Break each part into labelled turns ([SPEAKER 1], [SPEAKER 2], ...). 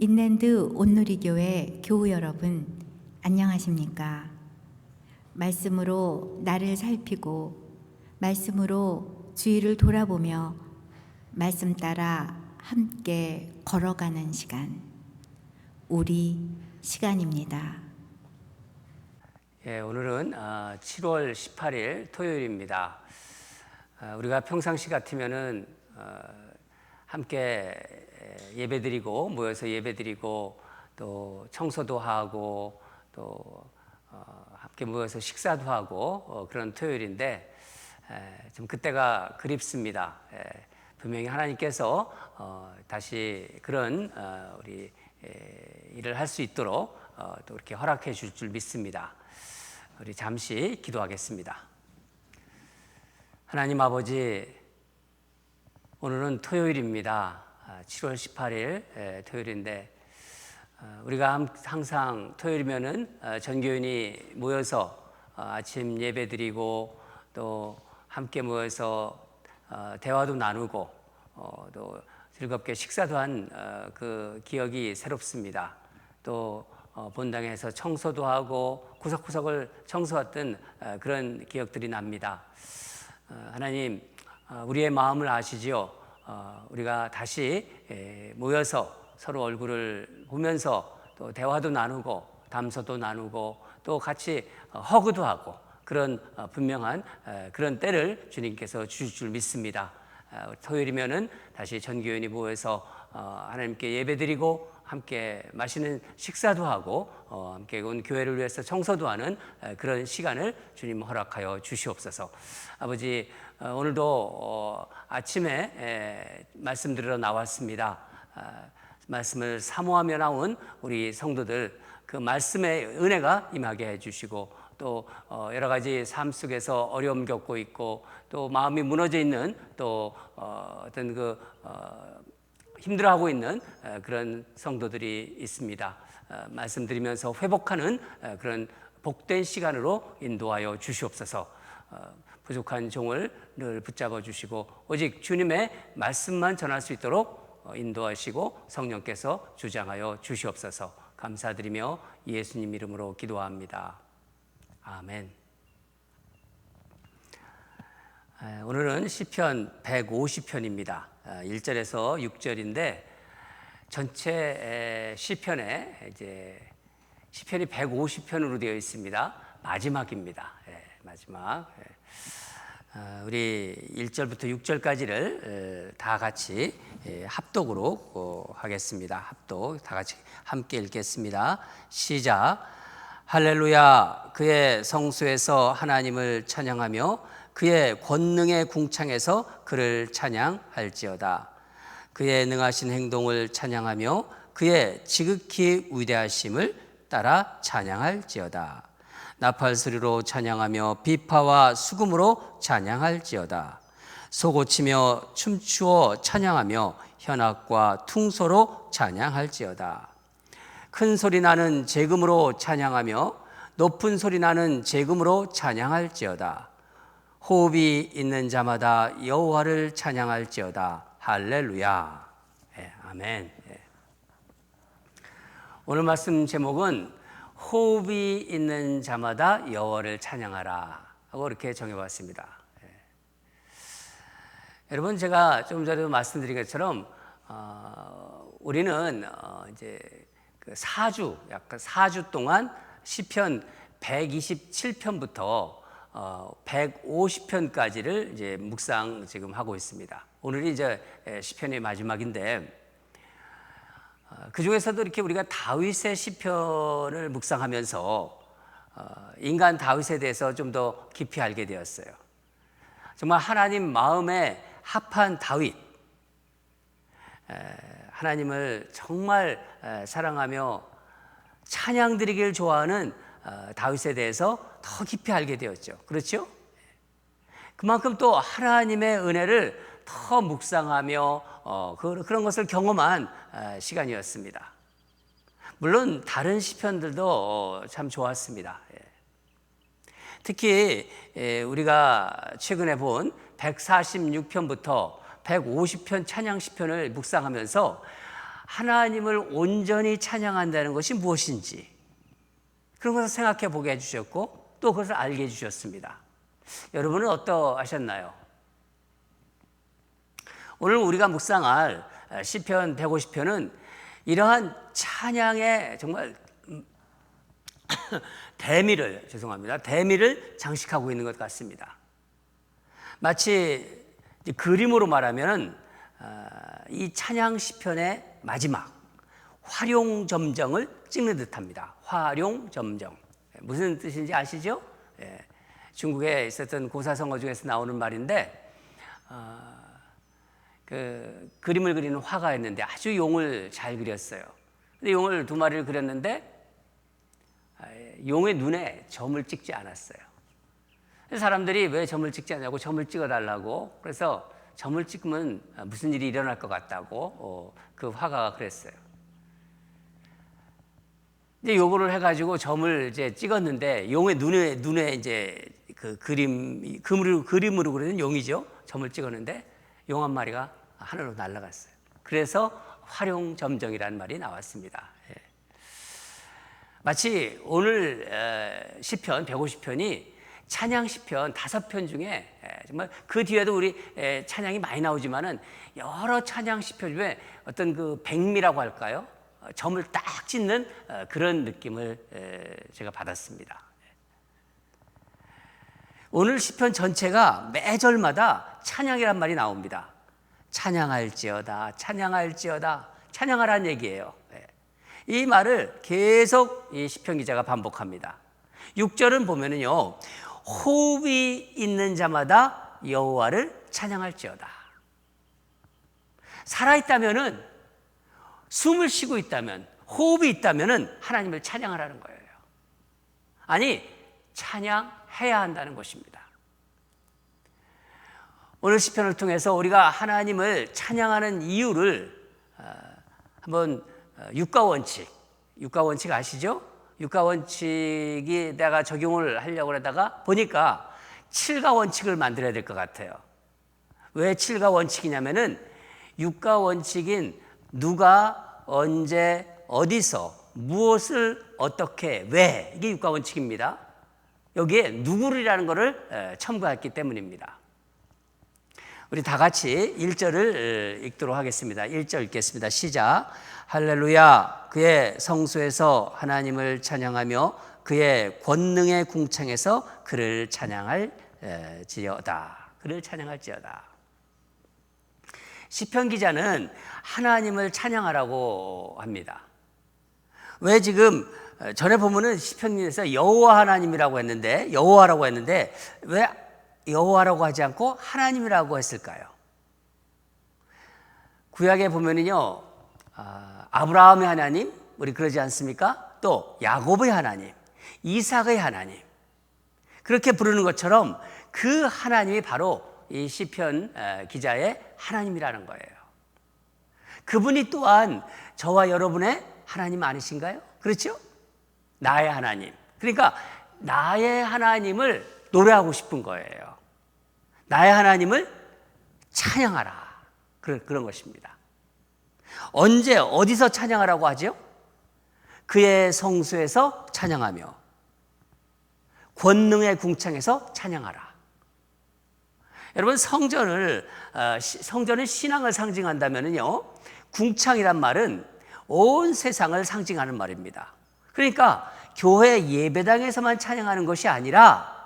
[SPEAKER 1] 인랜드 온누리교회 교우 여러분, 안녕하십니까? 말씀으로 나를 살피고 말씀으로 주위를 돌아보며 말씀 따라 함께 걸어가는 시간, 우리 시간입니다.
[SPEAKER 2] 오늘은 7월 18일 토요일입니다. 우리가 평상시 같으면은 함께 예배드리고 모여서 예배드리고 또 청소도 하고 또 함께 모여서 식사도 하고 그런 토요일인데 좀 그때가 그립습니다. 분명히 하나님께서 다시 그런 우리 일을 할 수 있도록 또 이렇게 허락해 줄 줄 믿습니다. 우리 잠시 기도하겠습니다. 하나님 아버지, 오늘은 토요일입니다. 7월 18일 토요일인데 우리가 항상 토요일이면은 전교인이 모여서 아침 예배드리고 또 함께 모여서 대화도 나누고 또 즐겁게 식사도 한 그 기억이 새롭습니다. 또 본당에서 청소도 하고 구석구석을 청소했던 그런 기억들이 납니다. 하나님, 우리의 마음을 아시지요. 우리가 다시 모여서 서로 얼굴을 보면서 또 대화도 나누고 담소도 나누고 또 같이 허그도 하고 그런 분명한 그런 때를 주님께서 주실 줄 믿습니다. 토요일이면은 다시 전교인이 모여서 하나님께 예배드리고 함께 맛있는 식사도 하고 함께 온 교회를 위해서 청소도 하는 그런 시간을 주님 허락하여 주시옵소서. 아버지, 오늘도 아침에 말씀 들으러 나왔습니다. 말씀을 사모하며 나온 우리 성도들, 그 말씀의 은혜가 임하게 해주시고 또 여러 가지 삶 속에서 어려움 겪고 있고 또 마음이 무너져 있는 또 어떤 힘들어하고 있는 그런 성도들이 있습니다. 말씀드리면서 회복하는 그런 복된 시간으로 인도하여 주시옵소서. 부족한 종을 늘 붙잡아 주시고 오직 주님의 말씀만 전할 수 있도록 인도하시고 성령께서 주장하여 주시옵소서. 감사드리며 예수님 이름으로 기도합니다. 아멘. 오늘은 시편 150편입니다. 1절에서 6절인데 전체 시편에 이제 시편이 150편으로 되어 있습니다. 마지막입니다. 마지막. 우리 1절부터 6절까지를 다 같이 합독으로 하겠습니다. 합독 다 같이 함께 읽겠습니다. 시작. 할렐루야. 그의 성소에서 하나님을 찬양하며 그의 권능의 궁창에서 그를 찬양할지어다. 그의 능하신 행동을 찬양하며 그의 지극히 위대하심을 따라 찬양할지어다. 나팔 소리로 찬양하며 비파와 수금으로 찬양할지어다. 소고치며 춤추어 찬양하며 현악과 퉁소로 찬양할지어다. 큰 소리 나는 제금으로 찬양하며 높은 소리 나는 제금으로 찬양할지어다. 호흡이 있는 자마다 여호와를 찬양할지어다. 할렐루야. 아멘. 오늘 말씀 제목은 호흡이 있는 자마다 여호와를 찬양하라 하고 이렇게 정해봤습니다. 여러분, 제가 조금 전에도 말씀드린 것처럼 우리는 이제 그 약간 4주 동안 시편 127편부터 150편까지를 이제 묵상 지금 하고 있습니다. 오늘이 이제 시편의 마지막인데 그 중에서도 이렇게 우리가 다윗의 시편을 묵상하면서 인간 다윗에 대해서 좀 더 깊이 알게 되었어요. 정말 하나님 마음에 합한 다윗, 하나님을 정말 사랑하며 찬양드리기를 좋아하는 다윗에 대해서 더 깊이 알게 되었죠. 그렇죠? 그만큼 또 하나님의 은혜를 더 묵상하며 그런 것을 경험한 시간이었습니다. 물론 다른 시편들도 참 좋았습니다. 특히 우리가 최근에 본 146편부터 150편 찬양 시편을 묵상하면서 하나님을 온전히 찬양한다는 것이 무엇인지 그런 것을 생각해 보게 해주셨고 또 그것을 알게 해주셨습니다. 여러분은 어떠하셨나요? 오늘 우리가 묵상할 시편 150편은 이러한 찬양의 정말 대미를 장식하고 있는 것 같습니다. 마치 그림으로 말하면 이 찬양 시편의 마지막 활용점정을 찍는 듯합니다. 활용점정 무슨 뜻인지 아시죠? 중국에 있었던 고사성어 중에서 나오는 말인데 그 그림을 그리는 화가였는데 아주 용을 잘 그렸어요. 근데 용을 2마리를 그렸는데 용의 눈에 점을 찍지 않았어요. 그래서 사람들이 왜 점을 찍지 않냐고 점을 찍어달라고 그래서 점을 찍으면 무슨 일이 일어날 것 같다고 그 화가가 그랬어요. 이제 요거를 해가지고 점을 이제 찍었는데 용의 눈에 이제 그 그림으로 그리는 용이죠. 점을 찍었는데 용 한 마리가 하늘로 날아갔어요. 그래서 활용점정이라는 말이 나왔습니다. 마치 오늘 시편 150편이 찬양 시편 5편 중에 정말 그 뒤에도 우리 찬양이 많이 나오지만은 여러 찬양 시편 중에 어떤 그 백미라고 할까요? 점을 딱 찍는 그런 느낌을 제가 받았습니다. 오늘 시편 전체가 매절마다 찬양이란 말이 나옵니다. 찬양할지어다, 찬양할지어다, 찬양하라는 얘기예요. 이 말을 계속 이 시편 기자가 반복합니다. 6절은 보면은요, 호흡이 있는 자마다 여호와를 찬양할지어다. 살아있다면은, 숨을 쉬고 있다면, 호흡이 있다면은 하나님을 찬양하라는 거예요. 아니, 찬양해야 한다는 것입니다. 오늘 시편을 통해서 우리가 하나님을 찬양하는 이유를 한번 육가 원칙 아시죠? 육가 원칙이 내가 적용을 하려고 하다가 보니까 7가 원칙을 만들어야 될 것 같아요. 왜 7가 원칙이냐면은 육가 원칙인 누가 언제 어디서 무엇을 어떻게 왜 이게 육가 원칙입니다. 여기에 누구리라는 것을 첨가했기 때문입니다. 우리 다 같이 1절을 읽도록 하겠습니다. 1절 읽겠습니다. 시작. 할렐루야. 그의 성소에서 하나님을 찬양하며 그의 권능의 궁창에서 그를 찬양할지어다. 그를 찬양할지어다. 시편 기자는 하나님을 찬양하라고 합니다. 왜 지금 전에 보면은 시편에서 여호와 하나님이라고 했는데 여호와라고 했는데 왜 여호와라고 하지 않고 하나님이라고 했을까요? 구약에 보면은요, 아브라함의 하나님, 우리 그러지 않습니까? 또 야곱의 하나님, 이삭의 하나님, 그렇게 부르는 것처럼 그 하나님이 바로 이 시편 기자의 하나님이라는 거예요. 그분이 또한 저와 여러분의 하나님 아니신가요? 그렇죠? 나의 하나님. 그러니까 나의 하나님을 노래하고 싶은 거예요. 나의 하나님을 찬양하라. 그런 것입니다. 언제 어디서 찬양하라고 하죠? 그의 성소에서 찬양하며 권능의 궁창에서 찬양하라. 여러분 성전은 신앙을 상징한다면요, 궁창이란 말은 온 세상을 상징하는 말입니다. 그러니까 교회 예배당에서만 찬양하는 것이 아니라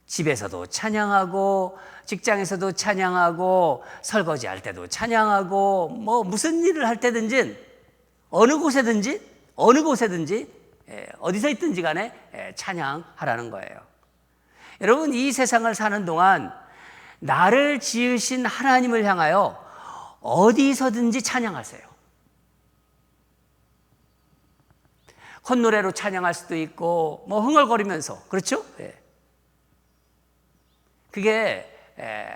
[SPEAKER 2] 집에서도 찬양하고 직장에서도 찬양하고 설거지할 때도 찬양하고 뭐 무슨 일을 할 때든지 어느 곳에든지 어디서 있든지 간에 찬양하라는 거예요. 여러분 이 세상을 사는 동안 나를 지으신 하나님을 향하여 어디서든지 찬양하세요. 콧노래로 찬양할 수도 있고 뭐 흥얼거리면서 그렇죠? 그게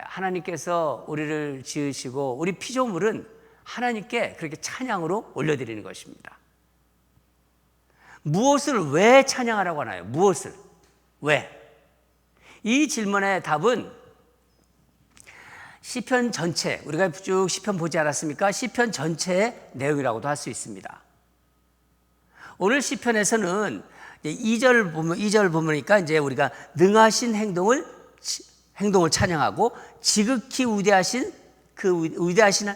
[SPEAKER 2] 하나님께서 우리를 지으시고 우리 피조물은 하나님께 그렇게 찬양으로 올려드리는 것입니다. 무엇을 왜 찬양하라고 하나요? 무엇을? 왜? 이 질문의 답은 시편 전체, 우리가 쭉 시편 보지 않았습니까? 시편 전체의 내용이라고도 할 수 있습니다. 오늘 시편에서는 2절 보니까 이제 우리가 능하신 행동을 찬양하고 지극히 위대하신 그 위대하신을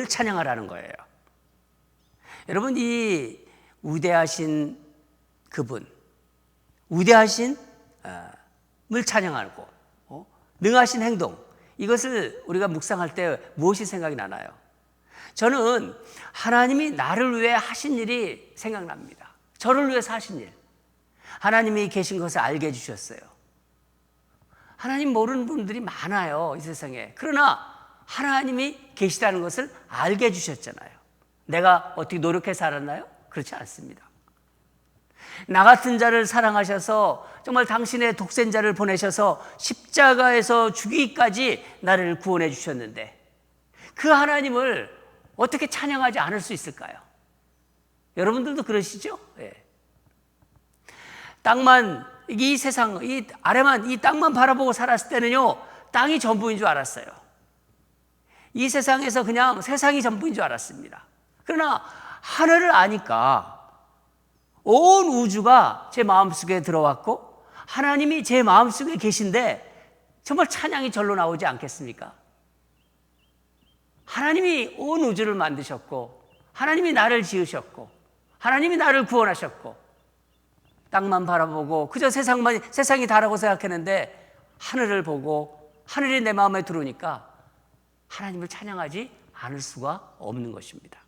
[SPEAKER 2] 찬양하라는 거예요. 여러분, 이 위대하신 그분, 위대하신을 찬양하고 능하신 행동, 이것을 우리가 묵상할 때 무엇이 생각이 나나요? 저는 하나님이 나를 위해 하신 일이 생각납니다. 저를 위해서 하신 일. 하나님이 계신 것을 알게 해주셨어요. 하나님 모르는 분들이 많아요, 이 세상에. 그러나 하나님이 계시다는 것을 알게 해주셨잖아요. 내가 어떻게 노력해서 알았나요? 그렇지 않습니다. 나 같은 자를 사랑하셔서 정말 당신의 독생자를 보내셔서 십자가에서 죽이기까지 나를 구원해 주셨는데 그 하나님을 어떻게 찬양하지 않을 수 있을까요? 여러분들도 그러시죠? 예. 땅만, 이 세상, 이 아래만, 이 땅만 바라보고 살았을 때는요, 땅이 전부인 줄 알았어요. 이 세상에서 그냥 세상이 전부인 줄 알았습니다. 그러나 하늘을 아니까 온 우주가 제 마음속에 들어왔고 하나님이 제 마음속에 계신데 정말 찬양이 절로 나오지 않겠습니까? 하나님이 온 우주를 만드셨고 하나님이 나를 지으셨고 하나님이 나를 구원하셨고 땅만 바라보고 그저 세상이 다라고 생각했는데 하늘을 보고 하늘이 내 마음에 들어오니까 하나님을 찬양하지 않을 수가 없는 것입니다.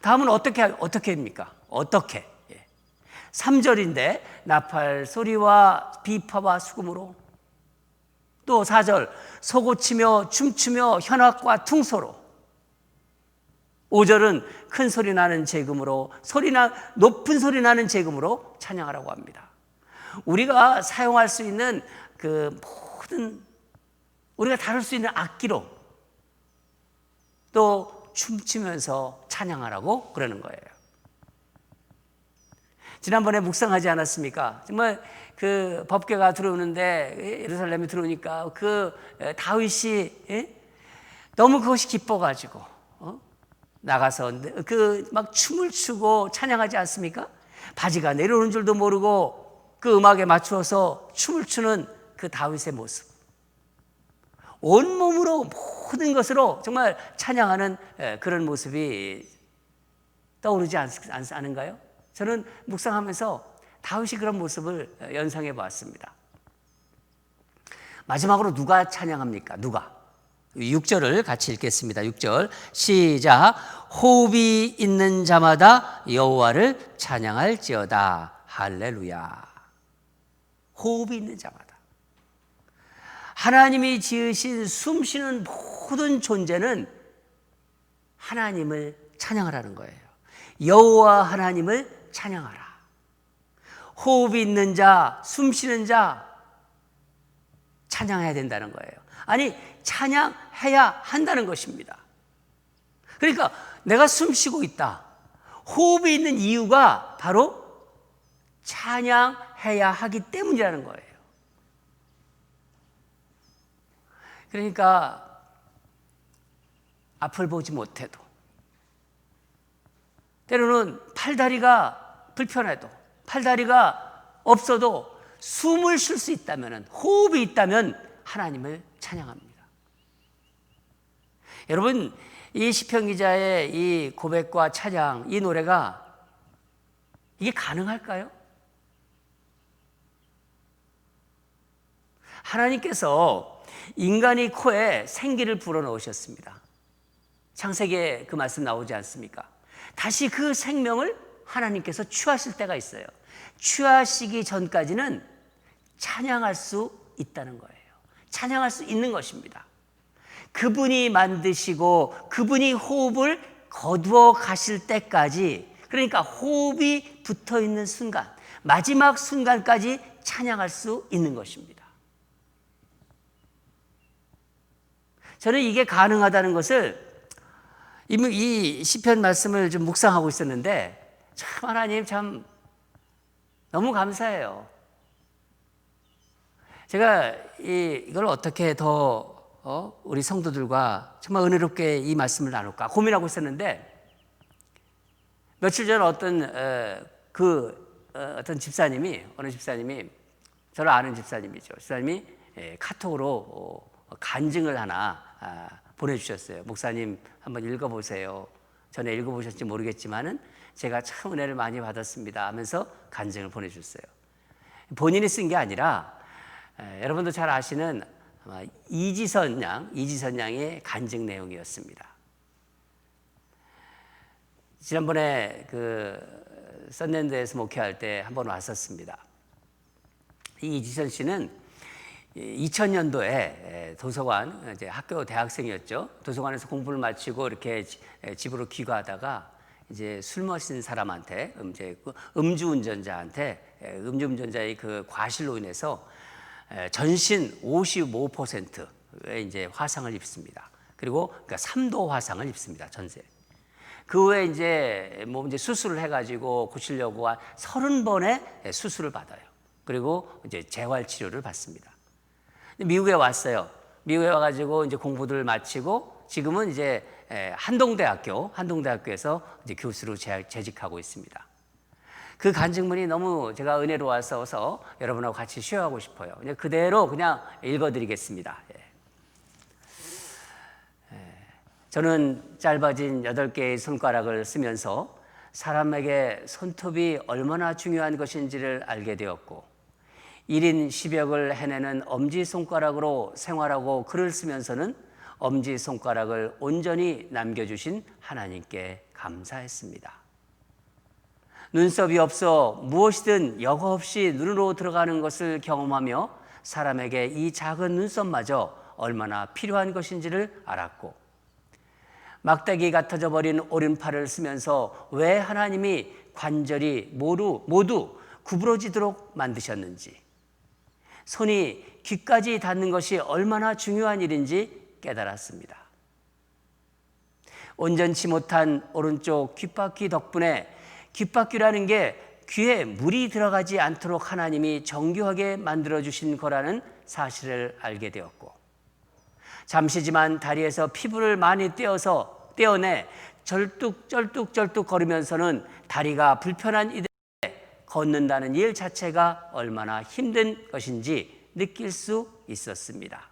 [SPEAKER 2] 다음은 어떻게 합니까? 어떻게? 3절인데 나팔 소리와 비파와 수금으로, 또 4절 소고치며 춤추며 현악과 퉁소로, 5절은 큰 소리 나는 제금으로, 높은 소리 나는 제금으로 찬양하라고 합니다. 우리가 사용할 수 있는 그 모든, 우리가 다룰 수 있는 악기로 또 춤추면서 찬양하라고 그러는 거예요. 지난번에 묵상하지 않았습니까? 정말 그 법궤가 들어오는데 예루살렘에 들어오니까 그 다윗이 너무 그것이 기뻐가지고 나가서 그 막 춤을 추고 찬양하지 않습니까? 바지가 내려오는 줄도 모르고 그 음악에 맞추어서 춤을 추는 그 다윗의 모습, 온몸으로 모든 것으로 정말 찬양하는 그런 모습이 떠오르지 않은가요? 저는 묵상하면서 다윗이 그런 모습을 연상해 보았습니다. 마지막으로 누가 찬양합니까? 누가? 6절을 같이 읽겠습니다. 6절 시작. 호흡이 있는 자마다 여호와를 찬양할지어다. 할렐루야. 호흡이 있는 자마다. 하나님이 지으신 숨쉬는 모든 존재는 하나님을 찬양하라는 거예요. 여호와 하나님을 찬양하라. 호흡이 있는 자, 숨쉬는 자 찬양해야 된다는 거예요. 아니, 찬양해야 한다는 것입니다. 그러니까 내가 숨쉬고 있다, 호흡이 있는 이유가 바로 찬양해야 하기 때문이라는 거예요. 그러니까 앞을 보지 못해도, 때로는 팔다리가 불편해도, 팔다리가 없어도 숨을 쉴 수 있다면, 호흡이 있다면 하나님을 찬양합니다. 여러분, 이 시편 기자의 이 고백과 찬양, 이 노래가 이게 가능할까요? 하나님께서 인간의 코에 생기를 불어넣으셨습니다. 창세기에 그 말씀 나오지 않습니까? 다시 그 생명을 하나님께서 취하실 때가 있어요. 취하시기 전까지는 찬양할 수 있다는 거예요. 찬양할 수 있는 것입니다. 그분이 만드시고 그분이 호흡을 거두어 가실 때까지, 그러니까 호흡이 붙어 있는 순간, 마지막 순간까지 찬양할 수 있는 것입니다. 저는 이게 가능하다는 것을 이 시편 말씀을 좀 묵상하고 있었는데, 참 하나님 참 너무 감사해요. 제가 이걸 어떻게 더 우리 성도들과 정말 은혜롭게 이 말씀을 나눌까 고민하고 있었는데, 며칠 전 어떤 집사님이, 어느 집사님이, 저를 아는 집사님이죠. 집사님이 카톡으로 간증을 하나 보내주셨어요. 목사님 한번 읽어보세요. 전에 읽어보셨지 모르겠지만은 제가 참 은혜를 많이 받았습니다 하면서 간증을 보내주셨어요. 본인이 쓴 게 아니라 여러분도 잘 아시는 아마 이지선 양의 간증 내용이었습니다. 지난번에 썬랜드에서 목회할 때 한번 왔었습니다. 이 이지선 씨는 2000년도에 도서관, 이제 학교 대학생이었죠. 도서관에서 공부를 마치고 이렇게 집으로 귀가하다가 이제 술 마신 사람한테, 음주운전자한테, 음주운전자의 그 과실로 인해서 전신 55%의 이제 화상을 입습니다. 그리고 그러니까 3도 화상을 입습니다. 전세. 그 후에 이제 수술을 해가지고 고치려고 한 30번의 수술을 받아요. 그리고 이제 재활 치료를 받습니다. 미국에 왔어요. 미국에 와가지고 이제 공부를 마치고 지금은 이제 한동대학교에서 이제 교수로 재직하고 있습니다. 그 간증문이 너무 제가 은혜로워서 여러분하고 같이 쉐어하고 싶어요. 그냥 그대로 그냥 읽어드리겠습니다. 저는 짧아진 8개의 손가락을 쓰면서 사람에게 손톱이 얼마나 중요한 것인지를 알게 되었고, 1인 10역을 해내는 엄지손가락으로 생활하고 글을 쓰면서는 엄지손가락을 온전히 남겨주신 하나님께 감사했습니다. 눈썹이 없어 무엇이든 여과 없이 눈으로 들어가는 것을 경험하며 사람에게 이 작은 눈썹마저 얼마나 필요한 것인지를 알았고, 막대기 같아져 버린 오른팔을 쓰면서 왜 하나님이 관절이 모두 구부러지도록 만드셨는지, 손이 귀까지 닿는 것이 얼마나 중요한 일인지 깨달았습니다. 온전치 못한 오른쪽 귓바퀴 덕분에 귓바퀴라는 게 귀에 물이 들어가지 않도록 하나님이 정교하게 만들어주신 거라는 사실을 알게 되었고, 잠시지만 다리에서 피부를 많이 떼어내 절뚝절뚝 거리면서는 다리가 불편한 이들에게 걷는다는 일 자체가 얼마나 힘든 것인지 느낄 수 있었습니다.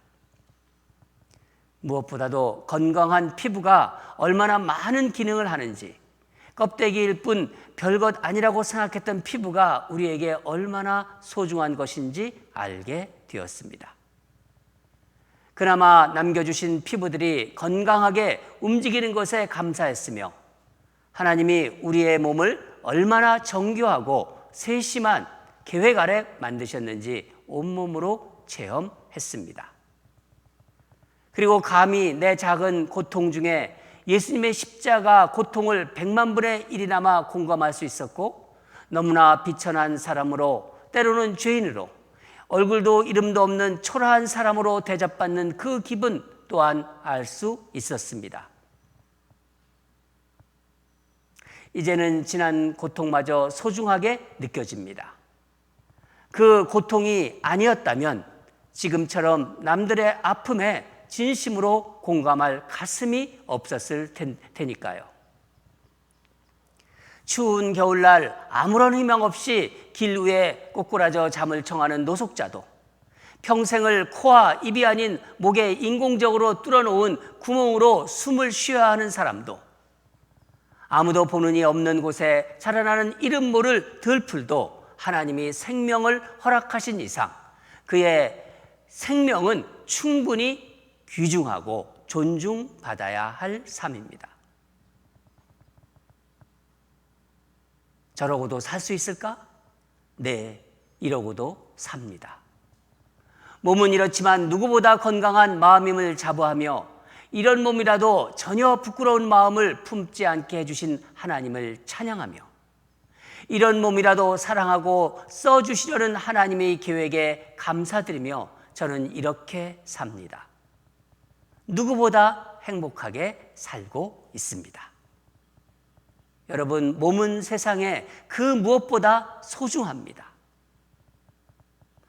[SPEAKER 2] 무엇보다도 건강한 피부가 얼마나 많은 기능을 하는지, 껍데기일 뿐 별것 아니라고 생각했던 피부가 우리에게 얼마나 소중한 것인지 알게 되었습니다. 그나마 남겨주신 피부들이 건강하게 움직이는 것에 감사했으며, 하나님이 우리의 몸을 얼마나 정교하고 세심한 계획 아래 만드셨는지 온몸으로 체험했습니다. 그리고 감히 내 작은 고통 중에 예수님의 십자가 고통을 100만 분의 1이나마 공감할 수 있었고, 너무나 비천한 사람으로, 때로는 죄인으로, 얼굴도 이름도 없는 초라한 사람으로 대접받는 그 기분 또한 알 수 있었습니다. 이제는 지난 고통마저 소중하게 느껴집니다. 그 고통이 아니었다면 지금처럼 남들의 아픔에 진심으로 공감할 가슴이 없었을 테니까요. 추운 겨울날 아무런 희망 없이 길 위에 꼬꾸라져 잠을 청하는 노숙자도, 평생을 코와 입이 아닌 목에 인공적으로 뚫어놓은 구멍으로 숨을 쉬어야 하는 사람도, 아무도 보는 이 없는 곳에 자라나는 이름 모를 들풀도 하나님이 생명을 허락하신 이상 그의 생명은 충분히 귀중하고 존중받아야 할 삶입니다. 저러고도 살 수 있을까? 네, 이러고도 삽니다. 몸은 이렇지만 누구보다 건강한 마음임을 자부하며, 이런 몸이라도 전혀 부끄러운 마음을 품지 않게 해주신 하나님을 찬양하며, 이런 몸이라도 사랑하고 써주시려는 하나님의 계획에 감사드리며 저는 이렇게 삽니다. 누구보다 행복하게 살고 있습니다. 여러분, 몸은 세상에 그 무엇보다 소중합니다.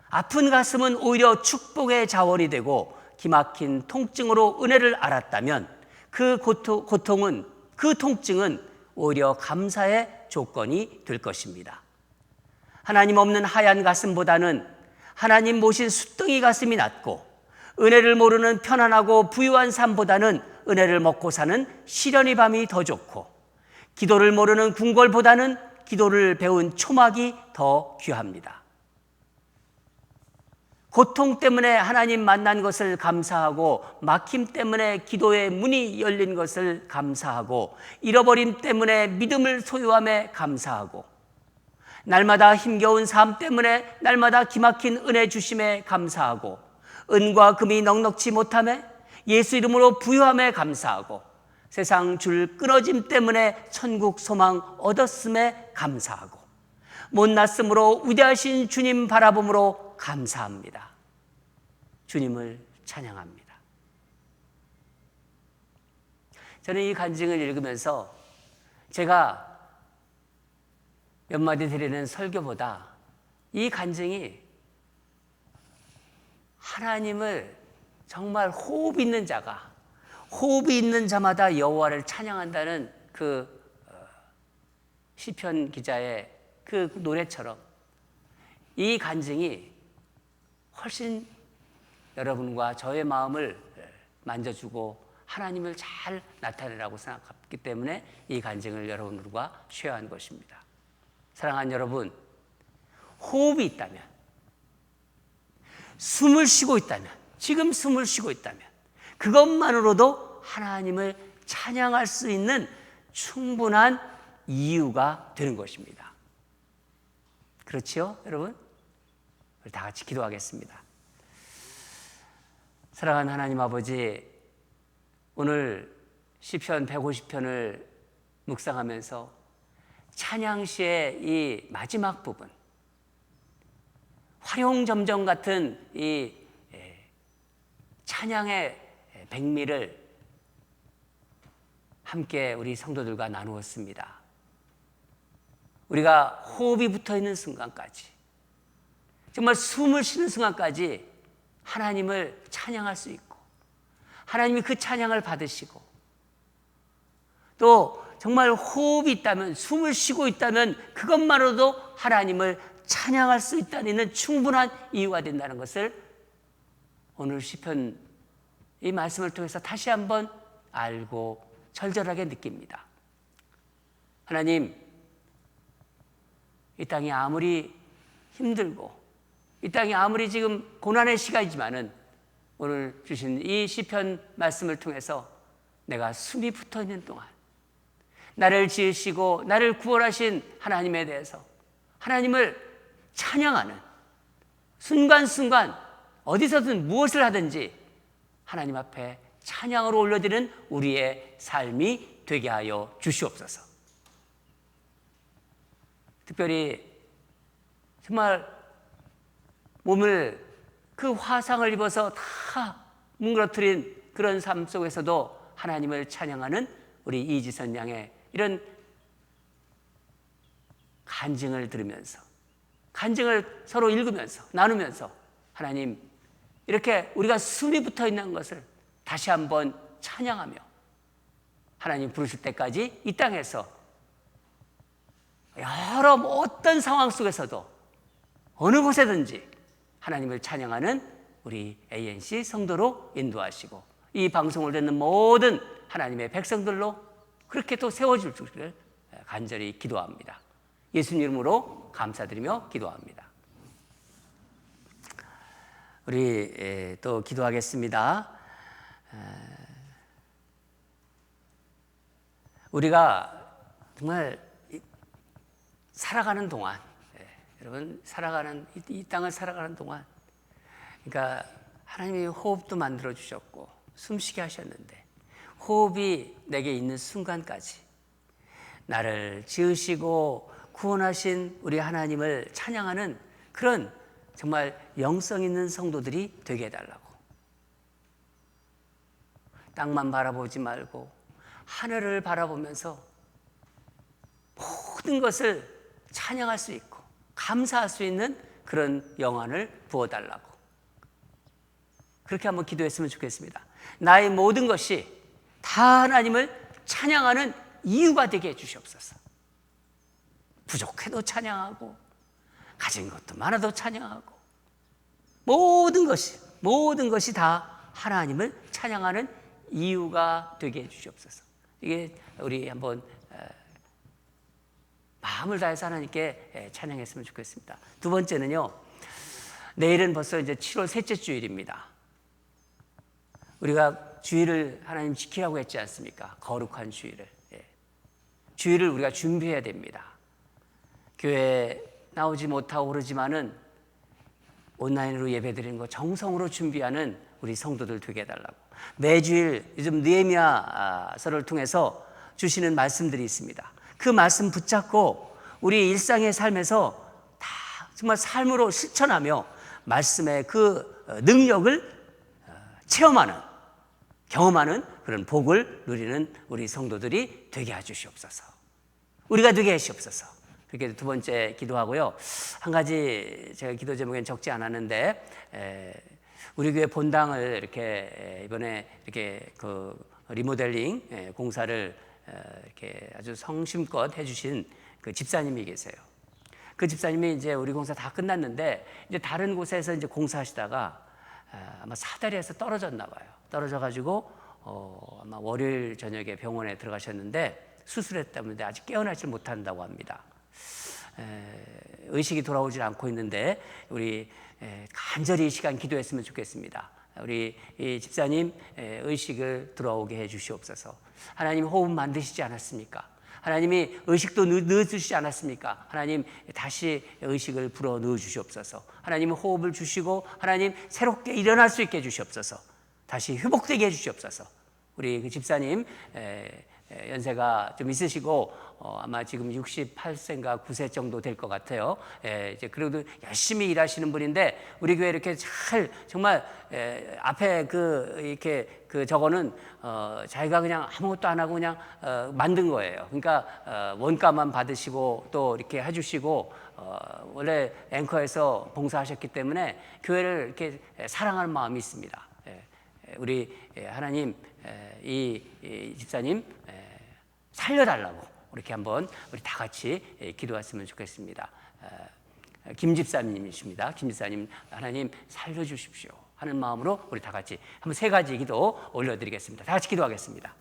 [SPEAKER 2] 아픈 가슴은 오히려 축복의 자원이 되고, 기막힌 통증으로 은혜를 알았다면 그 고통은, 그 통증은 오히려 감사의 조건이 될 것입니다. 하나님 없는 하얀 가슴보다는 하나님 모신 숫덩이 가슴이 낫고, 은혜를 모르는 편안하고 부유한 삶보다는 은혜를 먹고 사는 시련의 밤이 더 좋고, 기도를 모르는 궁궐보다는 기도를 배운 초막이 더 귀합니다. 고통 때문에 하나님 만난 것을 감사하고, 막힘 때문에 기도의 문이 열린 것을 감사하고, 잃어버림 때문에 믿음을 소유함에 감사하고, 날마다 힘겨운 삶 때문에 날마다 기막힌 은혜 주심에 감사하고, 은과 금이 넉넉지 못함에 예수 이름으로 부유함에 감사하고, 세상 줄 끊어짐 때문에 천국 소망 얻었음에 감사하고, 못났음으로 위대하신 주님 바라봄으로 감사합니다. 주님을 찬양합니다. 저는 이 간증을 읽으면서 제가 몇 마디 드리는 설교보다 이 간증이 하나님을 정말 호흡 있는 자가, 호흡이 있는 자마다 여호와를 찬양한다는 그 시편 기자의 그 노래처럼 이 간증이 훨씬 여러분과 저의 마음을 만져주고 하나님을 잘 나타내라고 생각했기 때문에 이 간증을 여러분들과 쉐어한 것입니다. 사랑하는 여러분, 호흡이 있다면, 숨을 쉬고 있다면, 지금 숨을 쉬고 있다면 그것만으로도 하나님을 찬양할 수 있는 충분한 이유가 되는 것입니다. 그렇지요, 여러분? 우리 다 같이 기도하겠습니다. 사랑하는 하나님 아버지, 오늘 시편 150편을 묵상하면서 찬양시의 이 마지막 부분, 화룡점정 같은 이 찬양의 백미를 함께 우리 성도들과 나누었습니다. 우리가 호흡이 붙어있는 순간까지, 정말 숨을 쉬는 순간까지 하나님을 찬양할 수 있고, 하나님이 그 찬양을 받으시고, 또 정말 호흡이 있다면, 숨을 쉬고 있다면 그것만으로도 하나님을 찬양할 수 있다는 충분한 이유가 된다는 것을 오늘 시편 이 말씀을 통해서 다시 한번 알고 절절하게 느낍니다. 하나님, 이 땅이 아무리 힘들고 이 땅이 아무리 지금 고난의 시간이지만은 오늘 주신 이 시편 말씀을 통해서 내가 숨이 붙어 있는 동안 나를 지으시고 나를 구원하신 하나님에 대해서 하나님을 찬양하는 순간순간 어디서든 무엇을 하든지 하나님 앞에 찬양으로 올려드리는 우리의 삶이 되게 하여 주시옵소서. 특별히 정말 몸을 그 화상을 입어서 다 뭉그러뜨린 그런 삶 속에서도 하나님을 찬양하는 우리 이지선 양의 이런 간증을 들으면서, 간증을 서로 읽으면서 나누면서 하나님, 이렇게 우리가 숨이 붙어 있는 것을 다시 한번 찬양하며 하나님 부르실 때까지 이 땅에서 여러 어떤 상황 속에서도 어느 곳에든지 하나님을 찬양하는 우리 ANC 성도로 인도하시고 이 방송을 듣는 모든 하나님의 백성들로 그렇게 또 세워줄 줄을 간절히 기도합니다. 예수님 이름으로 감사드리며 기도합니다. 우리 또 기도하겠습니다. 우리가 정말 살아가는 동안, 여러분 살아가는 이 땅을 살아가는 동안, 그러니까 하나님이 호흡도 만들어 주셨고 숨쉬게 하셨는데 호흡이 내게 있는 순간까지 나를 지으시고 구원하신 우리 하나님을 찬양하는 그런 정말 영성 있는 성도들이 되게 해달라고. 땅만 바라보지 말고 하늘을 바라보면서 모든 것을 찬양할 수 있고 감사할 수 있는 그런 영안을 부어달라고. 그렇게 한번 기도했으면 좋겠습니다. 나의 모든 것이 다 하나님을 찬양하는 이유가 되게 해주시옵소서. 부족해도 찬양하고 가진 것도 많아도 찬양하고 모든 것이 다 하나님을 찬양하는 이유가 되게 해주시옵소서. 이게 우리 한번 마음을 다해서 하나님께 찬양했으면 좋겠습니다. 두 번째는요, 내일은 벌써 이제 7월 셋째 주일입니다. 우리가 주일을 하나님 지키라고 했지 않습니까? 거룩한 주일을. 주일을 우리가 준비해야 됩니다. 교회에 나오지 못하고 그러지만은 온라인으로 예배드리는 거 정성으로 준비하는 우리 성도들 되게 해달라고. 매주일 요즘 느헤미야서를 통해서 주시는 말씀들이 있습니다. 그 말씀 붙잡고 우리 일상의 삶에서 다 정말 삶으로 실천하며 말씀의 그 능력을 체험하는, 경험하는 그런 복을 누리는 우리 성도들이 되게 해주시옵소서. 우리가 되게 하시옵소서. 그렇게 두 번째 기도하고요. 한 가지 제가 기도 제목엔 적지 않았는데, 우리 교회 본당을 이렇게 이번에 이렇게 그 리모델링 공사를 이렇게 아주 성심껏 해주신 그 집사님이 계세요. 그 집사님이 이제 우리 공사 다 끝났는데 이제 다른 곳에서 이제 공사하시다가 아마 사다리에서 떨어졌나 봐요. 떨어져가지고 아마 월요일 저녁에 병원에 들어가셨는데 수술했다는데 아직 깨어나질 못한다고 합니다. 의식이 돌아오질 않고 있는데 우리 간절히 이 시간 기도했으면 좋겠습니다. 우리 이 집사님 의식을 돌아오게 해 주시옵소서. 하나님 호흡 만드시지 않았습니까? 하나님이 의식도 넣어주시지 않았습니까? 하나님 다시 의식을 불어 넣어 주시옵소서. 하나님 호흡을 주시고 하나님 새롭게 일어날 수 있게 해 주시옵소서. 다시 회복되게 해 주시옵소서. 우리 그 집사님 연세가 좀 있으시고 아마 지금 68세인가 9세 정도 될 것 같아요. 이제 그래도 열심히 일하시는 분인데 우리 교회 이렇게 잘 정말 앞에 이렇게 저거는 자기가 그냥 아무것도 안 하고 그냥 만든 거예요. 그러니까 원가만 받으시고 또 이렇게 해주시고 원래 앵커에서 봉사하셨기 때문에 교회를 이렇게 사랑하는 마음이 있습니다. 우리 하나님 이 집사님 살려달라고 이렇게 한번 우리 다 같이 기도했으면 좋겠습니다. 김 집사님이십니다. 김 집사님 하나님 살려주십시오 하는 마음으로 우리 다 같이 한번 세 가지 기도 올려드리겠습니다. 다 같이 기도하겠습니다.